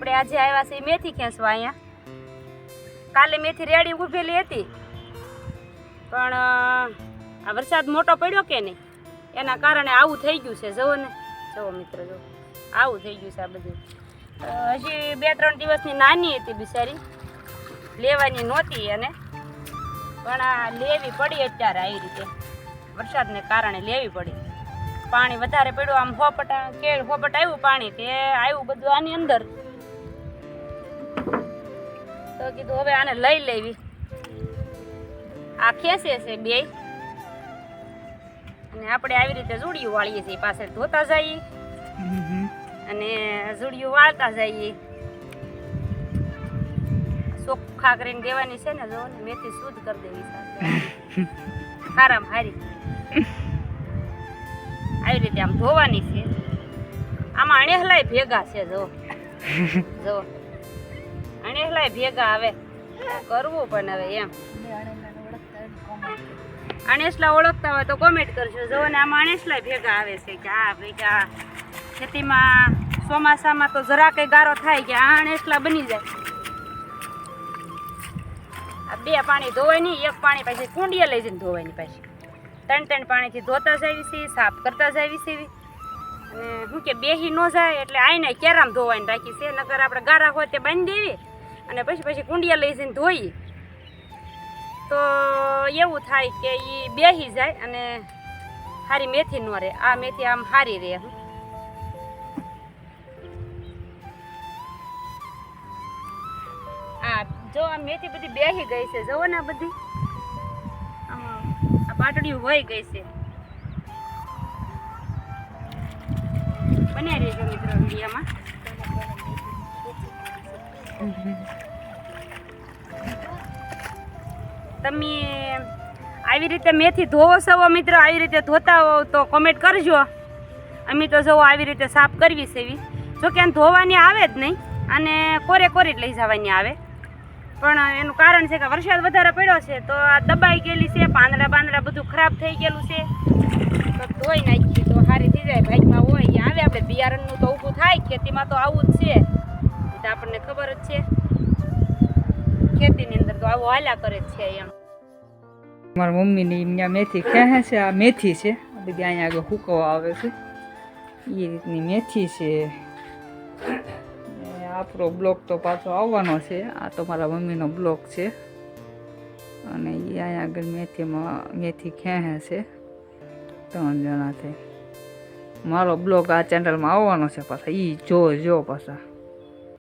આપણે આજે આવ્યા છીએ મેથી ખેંચવા અહીંયા. કાલે મેથી રેડી ઊભેલી હતી પણ આ વરસાદ મોટો પડ્યો કે નહીં એના કારણે આવું થઈ ગયું છે. જુઓ ને, જુઓ મિત્ર, જુઓ આવું થઈ ગયું છે આ બધું. હજી 2-3 દિવસની નાની હતી બિચારી, લેવાની નહોતી અને પણ આ લેવી પડી અત્યારે આવી રીતે વરસાદને કારણે લેવી પડી. પાણી વધારે પડ્યું, આમ હોપટ આવ્યું પાણી, તે આવ્યું બધું આની અંદર. તો કીધું હવે આને લઈ લેવી. આ ખેંચે છે બે અને આપણે આવી રીતે જુડિયું વાળીએ છીએ, પાસે ધોતા જઈએ અને જુડિયું વાળતા જઈએ. ચોખ્ખા કરીને દેવાની છે ને, જો ને મેથી શુદ્ધ કરી દેવી સાથે ખારામાં હારી આવી રીતે આમ ધોવાની છે. આમાં અણેહલાય ભેગા છે, જો જો અણેહલાય ભેગા. હવે કરવું પણ હવે એમ અણેસલા ઓળખતા હોય તો કોમેન્ટ કરજો. જો ને આમાં અણેસલાય ભેગા આવે છે કે આ ભેગા ખેતીમાં ચોમાસામાં તો જરા કઈ ગારો થાય કે આ અણેસલા બની જાય. આ 2 પાણી ધોવાય નહીં, 1 પાણી પાછી કુંડીએ લઈ જઈને ધોવાની, પાછી 3 પાણીથી ધોતા જાવી છે, સાફ કરતા જાવી છે. અને શું કે બેહી ન જાય એટલે આઈને કેરામ ધોવાની રાખી છે. નકર આપણે ગારા હોય તે બાંધી દેવી અને પછી કુંડીએ લઈ જઈને ધોઈએ તો એવું થાય કે એ બેહી જાય અને સારી મેથી ન રહે. આ મેથી આમ સારી રહે. આ જો આ મેથી બધી બેહી ગઈ છે, જુઓ ને આ બધી આ પાટડીઓ વહી ગઈ છે. બને રહેજો મિત્રો વિડીયોમાં. તમે આવી રીતે મેથી ધોવો છો મિત્રો, આવી રીતે ધોતા હો તો કોમેન્ટ કરજો. અમે તો જો આવી રીતે સાફ કરવી છે એવી, જો કે ધોવાની આવે જ નહીં અને કોરે જ લઈ જવાની આવે. પણ એનું કારણ છે કે વરસાદ વધારે પડ્યો છે તો આ દબાઈ ગયેલી છે, પાંદડા બધું ખરાબ થઈ ગયેલું છે. તો ધોઈ નાખીએ તો સારી થઈ જાય. ભાગમાં હોય આવે આપણે બિયારણનું તો ઊભું થાય, ખેતીમાં તો આવું જ છે, એ તો આપણને ખબર જ છે. ખેતીની અંદર તો આવું હાલ્યા કરે જ છે એમ. મારા મમ્મીની અહીંયા મેથી ખેંચે છે. આ મેથી છે બધી, અહીંયા આગળ હુકવા આવે છે એ રીતની મેથી છે. આપણો બ્લોક તો પાછો આવવાનો છે. આ તો મારા મમ્મીનો બ્લોક છે અને એ અહીંયા આગળ મેથી ખેંચે છે 3 જણા છે. મારો બ્લોગ આ ચેનલમાં આવવાનો છે પાછા, એ જો પાછા.